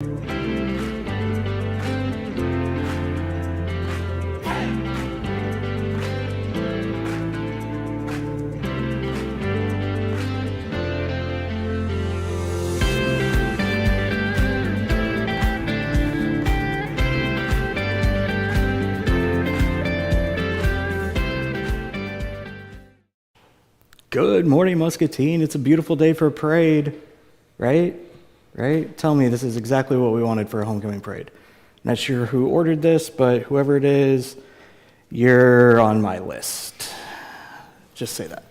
Good morning, Muscatine. It's a beautiful day for a parade, right? Tell me this is exactly what we wanted for a homecoming parade. Not sure who ordered this, but whoever it is, you're on my list. Just say that.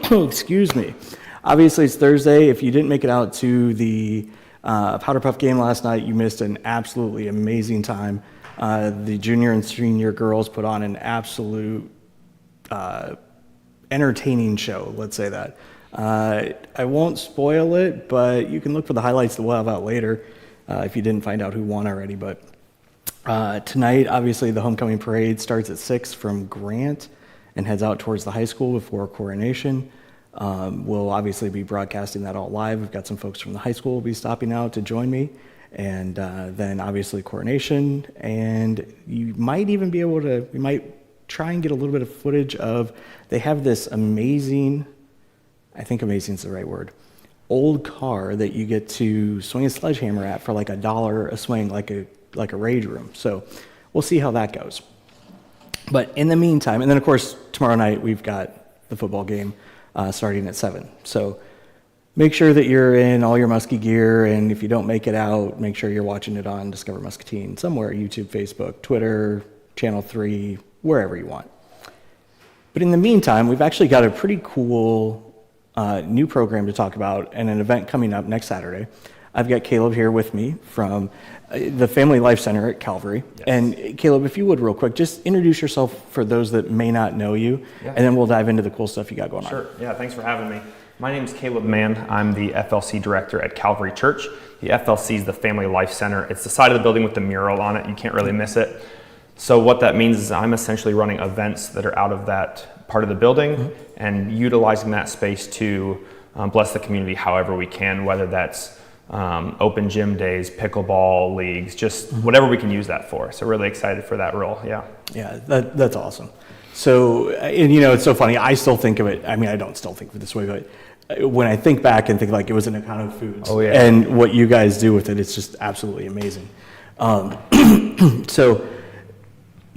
Excuse me. Obviously, it's Thursday. If you didn't make it out to the Powder Puff game last night, you missed an absolutely amazing time. The junior and senior girls put on an absolute entertaining show, let's say that. I won't spoil it, but you can look for the highlights that we'll have out later if you didn't find out who won already. But tonight, obviously, the homecoming parade starts at 6 from Grant and heads out towards the high school before coronation. We'll obviously be broadcasting that all live. We've got some folks from the high school will be stopping out to join me. And then obviously coronation. And you might even be able to, we might try and get a little bit of footage of, they have this amazing, I think amazing is the right word, old car that you get to swing a sledgehammer at for like $1 a swing, like a rage room. So we'll see how that goes. But in the meantime, and then of course tomorrow night we've got the football game starting at 7. So make sure that you're in all your Muskie gear, and if you don't make it out, make sure you're watching it on Discover Muscatine somewhere, YouTube, Facebook, Twitter, Channel 3, wherever you want. But in the meantime, we've actually got a pretty cool new program to talk about and an event coming up next Saturday. I've got Caleb here with me from the Family Life Center at Calvary. Yes. And Caleb, if you would real quick, just introduce yourself for those that may not know you, and then we'll dive into the cool stuff you got going on. Sure, yeah, thanks for having me. My name is Caleb Mann. I'm the FLC director at Calvary Church. The FLC is the Family Life Center. It's the side of the building with the mural on it. You can't really miss it. So what that means is I'm essentially running events that are out of that part of the building and utilizing that space to bless the community however we can, whether that's open gym days, pickleball leagues, just whatever we can use that for. So really excited for that role, yeah. Yeah, that's awesome. So, and you know, it's so funny, I still think of it, I mean, I don't still think of it this way, but when I think back and think like it was an account of foods, and what you guys do with it, it's just absolutely amazing. So,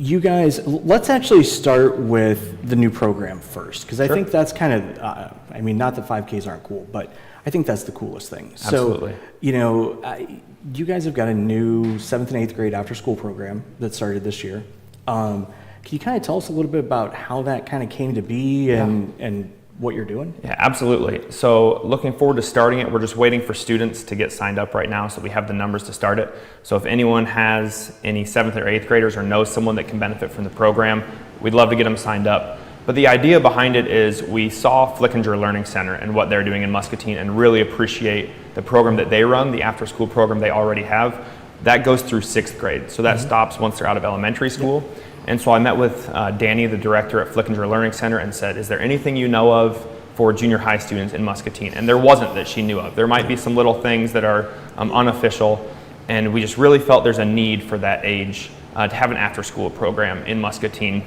you guys, let's actually start with the new program first, because I think that's kind of, I mean, not that 5Ks aren't cool, but I think that's the coolest thing. Absolutely. So, you know, you guys have got a new 7th and 8th grade after-school program that started this year. Can you kind of tell us a little bit about how that kind of came to be and what you're doing? Yeah, absolutely. So looking forward to starting it. We're just waiting for students to get signed up right now, so we have the numbers to start it. So if anyone has any 7th or 8th graders or knows someone that can benefit from the program, we'd love to get them signed up. But the idea behind it is we saw Flickinger Learning Center and what they're doing in Muscatine and really appreciate the program that they run, the after-school program they already have. That goes through 6th grade, so that stops once they're out of elementary school. Yep. And so I met with Danny, the director at Flickinger Learning Center, and said, is there anything you know of for junior high students in Muscatine? And there wasn't that she knew of. There might be some little things that are unofficial, and we just really felt there's a need for that age to have an after-school program in Muscatine.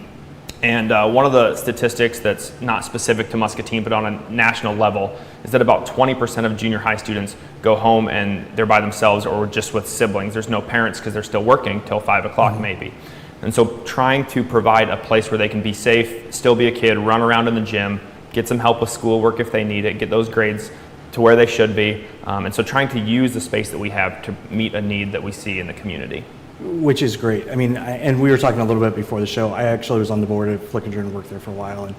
And one of the statistics that's not specific to Muscatine, but on a national level, is that about 20% of junior high students go home and they're by themselves or just with siblings. There's no parents because they're still working till 5 o'clock maybe. And so trying to provide a place where they can be safe, still be a kid, run around in the gym, get some help with schoolwork if they need it, get those grades to where they should be. And so trying to use the space that we have to meet a need that we see in the community. Which is great. I mean, and we were talking a little bit before the show. I actually was on the board at Flickinger and worked there for a while.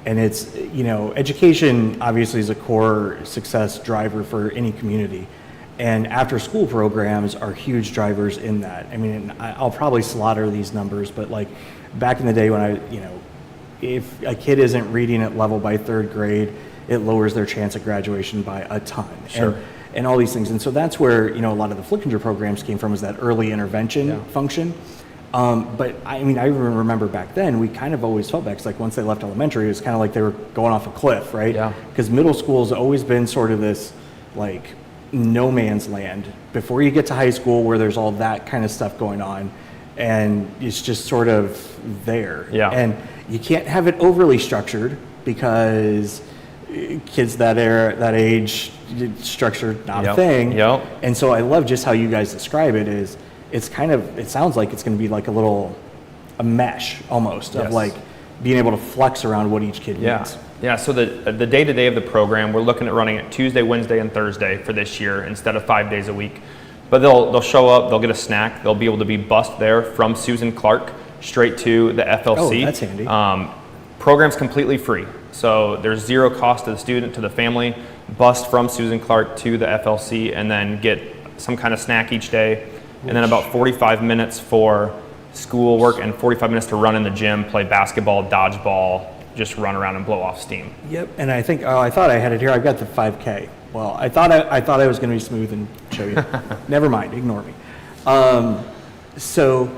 And it's, you know, education obviously is a core success driver for any community. And after school programs are huge drivers in that. I mean, I'll probably slaughter these numbers, but like back in the day when if a kid isn't reading at level by 3rd grade, it lowers their chance of graduation by a ton. Sure. And all these things. And so that's where, you know, a lot of the Flickinger programs came from, is that early intervention function. But I mean, I even remember back then, we kind of always felt back, 'cause like once they left elementary, it was kind of like they were going off a cliff, right? Yeah. Because middle school's always been sort of this, like, no man's land before you get to high school where there's all that kind of stuff going on, and it's just sort of there. Yeah. And you can't have it overly structured because kids that age, structure not a thing. Yep. And so I love just how you guys describe it. It sounds like it's going to be like a mesh almost of like being able to flex around what each kid needs. Yeah, so the day-to-day of the program, we're looking at running it Tuesday, Wednesday, and Thursday for this year instead of 5 days a week. But they'll show up, they'll get a snack, they'll be able to be bused there from Susan Clark straight to the FLC. Oh, that's handy. Program's completely free, so there's zero cost to the student, to the family. Bus from Susan Clark to the FLC, and then get some kind of snack each day, and then about 45 minutes for school work and 45 minutes to run in the gym, play basketball, dodgeball, just run around and blow off steam. Yep, and I thought I had it here. I've got the 5K. Well, I thought I was going to be smooth and show you. Never mind, ignore me. So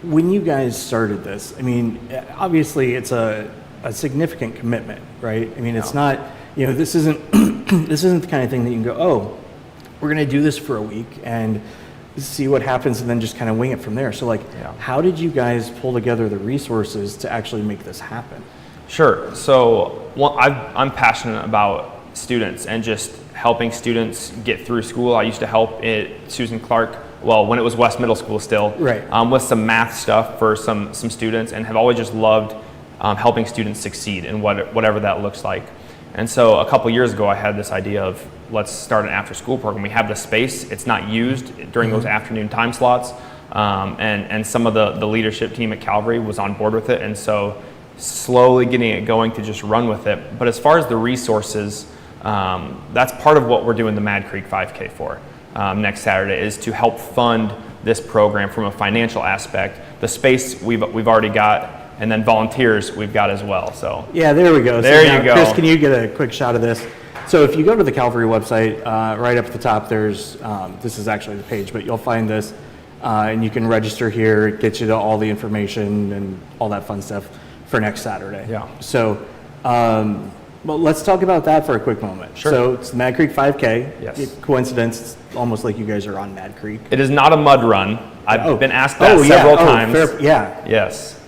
when you guys started this, I mean, obviously it's a significant commitment, right? I mean, it's not, this isn't this isn't the kind of thing that you can go, oh, we're going to do this for a week and see what happens and then just kind of wing it from there. So how did you guys pull together the resources to actually make this happen? Sure. So I'm passionate about students and just helping students get through school. I used to help at Susan Clark, well, when it was West Middle School still, right. With some math stuff for some students, and have always just loved helping students succeed in whatever that looks like. And so a couple years ago, I had this idea of let's start an after-school program. We have the space; it's not used during those afternoon time slots, and some of the leadership team at Calvary was on board with it, and so slowly getting it going to just run with it. But as far as the resources, that's part of what we're doing the Mad Creek 5K for next Saturday, is to help fund this program from a financial aspect. The space we've already got. And then volunteers we've got as well. So yeah, there we go. There so you go. Chris, can you get a quick shot of this? So if you go to the Calvary website, right up at the top, there's this is actually the page, but you'll find this, and you can register here. It gets you to all the information and all that fun stuff for next Saturday. Yeah. So, well, let's talk about that for a quick moment. Sure. So it's the Mad Creek 5K. Yes. Coincidence, it's almost like you guys are on Mad Creek. It is not a mud run. I've been asked that several times. Yeah. Yes.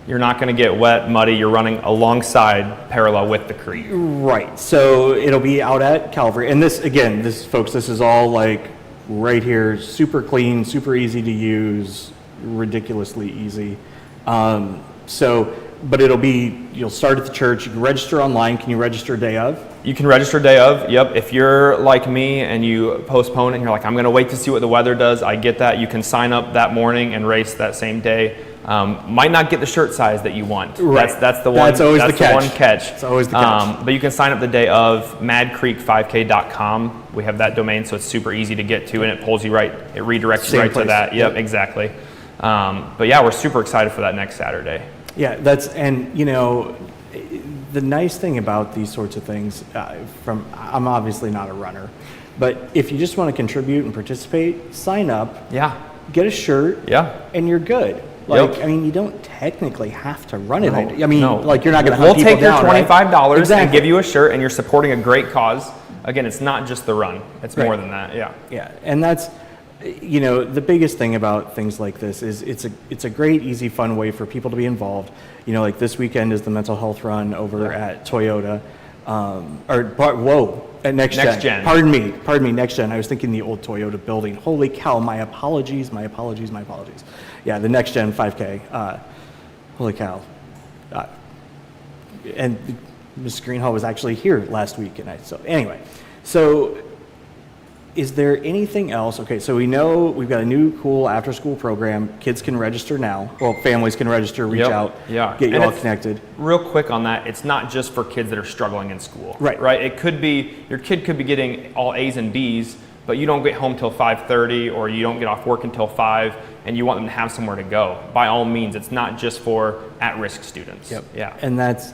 You're not going to get wet, muddy. You're running alongside, parallel with the creek. Right. So it'll be out at Calvary. And this is all like right here, super clean, super easy to use, ridiculously easy. But you'll start at the church. You can register online. Can you register day of? You can register day of, yep. If you're like me and you postpone it and you're like, I'm going to wait to see what the weather does, I get that. You can sign up that morning and race that same day. Might not get the shirt size that you want. Right. That's the one. That's always that's the catch. one catch. It's always the catch. But you can sign up the day of MadCreek5k.com. We have that domain, so it's super easy to get to, and it pulls you right. It redirects you right to that. Yep, exactly. But yeah, we're super excited for that next Saturday. Yeah, the nice thing about these sorts of things, I'm obviously not a runner, but if you just want to contribute and participate, sign up. Yeah. Get a shirt. Yeah. And you're good. Yep. I mean, you don't technically have to run it. No, I mean, no. you're not going to We'll hunt people take your down, right? $25 Exactly. and give you a shirt, and you're supporting a great cause. Again, it's not just the run. It's more than that. Yeah. Yeah, and that's, the biggest thing about things like this is it's a great, easy, fun way for people to be involved. Like this weekend is the mental health run over at Toyota, at Next Gen. Pardon me, Next Gen. I was thinking the old Toyota building. Holy cow, my apologies. Yeah, the Next Gen 5K. Holy cow. And Ms. Greenhall was actually here last week, so is there anything else? Okay, so we know we've got a new cool after-school program. Kids can register now. Well, families can register, reach out, get you all connected. Real quick on that, it's not just for kids that are struggling in school. Right. It could be, your kid could be getting all A's and B's, but you don't get home till 5:30, or you don't get off work until 5, and you want them to have somewhere to go. By all means, it's not just for at-risk students. Yep. Yeah. And that's,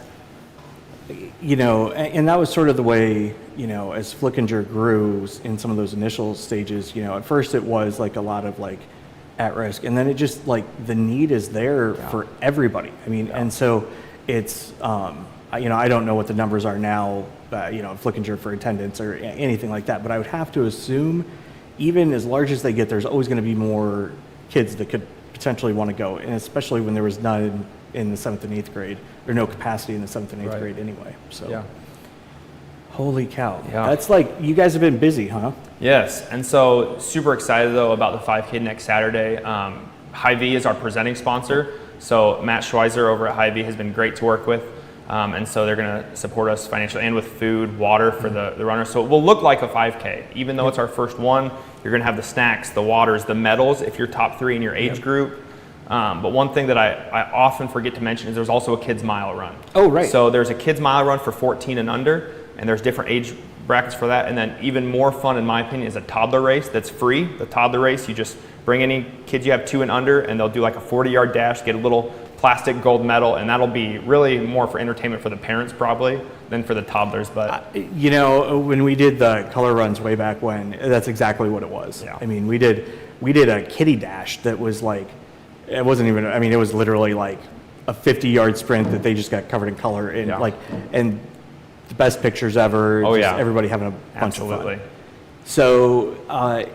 and that was sort of the way, as Flickinger grew in some of those initial stages, at first it was like a lot of like at risk, and then it just like the need is there for everybody. I mean, and so it's, I don't know what the numbers are now Flickinger for attendance or anything like that. But I would have to assume, even as large as they get, there's always going to be more kids that could potentially want to go, and especially when there was none in the 7th and 8th grade, or no capacity in the 7th and 8th grade anyway. So, Yeah. Holy cow. Yeah. That's like, you guys have been busy, huh? Yes, and so super excited though about the 5K next Saturday. Hy-Vee is our presenting sponsor, so Matt Schweizer over at Hy-Vee has been great to work with, and so they're going to support us financially and with food, water for the runners. So it will look like a 5K, even though it's our first one. You're going to have the snacks, the waters, the medals if you're top 3 in your age group. But one thing that I often forget to mention is there's also a kids mile run. Oh, right. So there's a kids mile run for 14 and under, and there's different age brackets for that. And then even more fun, in my opinion, is a toddler race that's free. The toddler race, you just bring any kids you have 2 and under, and they'll do like a 40-yard dash, get a little plastic gold medal, and that'll be really more for entertainment for the parents probably than for the toddlers. But when we did the color runs way back when, that's exactly what it was. Yeah. I mean, we did a kitty dash that was like, it wasn't even, I mean, it was literally like a 50-yard sprint that they just got covered in color, and and the best pictures ever. Oh, just yeah. everybody having a bunch Absolutely. of fun. So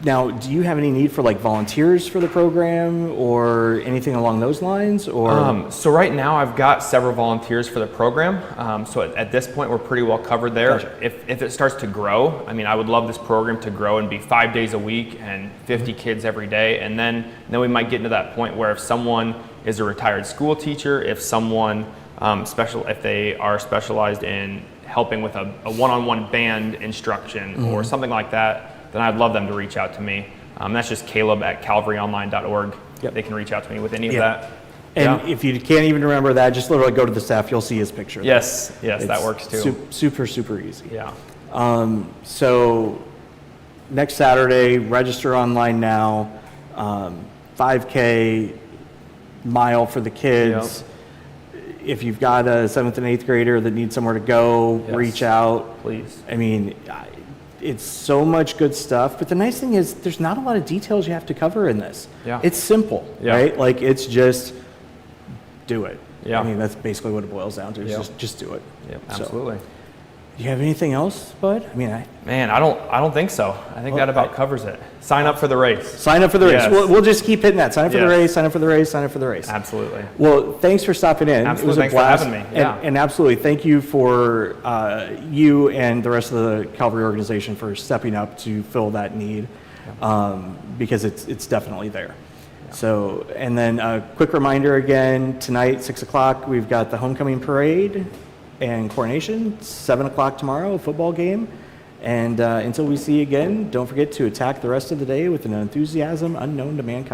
now, do you have any need for like volunteers for the program or anything along those lines? Or so right now I've got several volunteers for the program. So at this point we're pretty well covered there. Gotcha. If it starts to grow, I mean, I would love this program to grow and be 5 days a week and 50 kids every day. And then we might get into that point where if someone is a retired school teacher, if someone if they are specialized in helping with a one-on-one band instruction or something like that, then I'd love them to reach out to me. That's just Caleb at calvaryonline.org. Yep. They can reach out to me with any of that. And if you can't even remember that, just literally go to the staff. You'll see his picture. Yes, It's that works too. Super easy. Yeah. So next Saturday, register online now. 5K mile for the kids. If you've got a 7th and 8th grader that needs somewhere to go, reach out. Please. I mean, it's so much good stuff. But the nice thing is there's not a lot of details you have to cover in this. Yeah. It's simple, right? Like, it's just do it. Yeah. I mean, that's basically what it boils down to. Is just do it. Yeah, So, absolutely. do you have anything else, Bud? I mean, I don't think so. I think that about covers it. Sign up for the race. Sign up for the race. Yes. We'll just keep hitting that. Sign up for the Yes. race, sign up for the race, sign up for the race. Absolutely. Well, thanks for stopping in. Absolutely. It was a Thanks blast. for having me. Yeah. And absolutely, thank you for you and the rest of the Calvary organization for stepping up to fill that need, because it's definitely there. Yeah. So, and then a quick reminder again, tonight, 6 o'clock, we've got the homecoming parade and coronation. 7 o'clock tomorrow, a football game. And until we see you again, don't forget to attack the rest of the day with an enthusiasm unknown to mankind.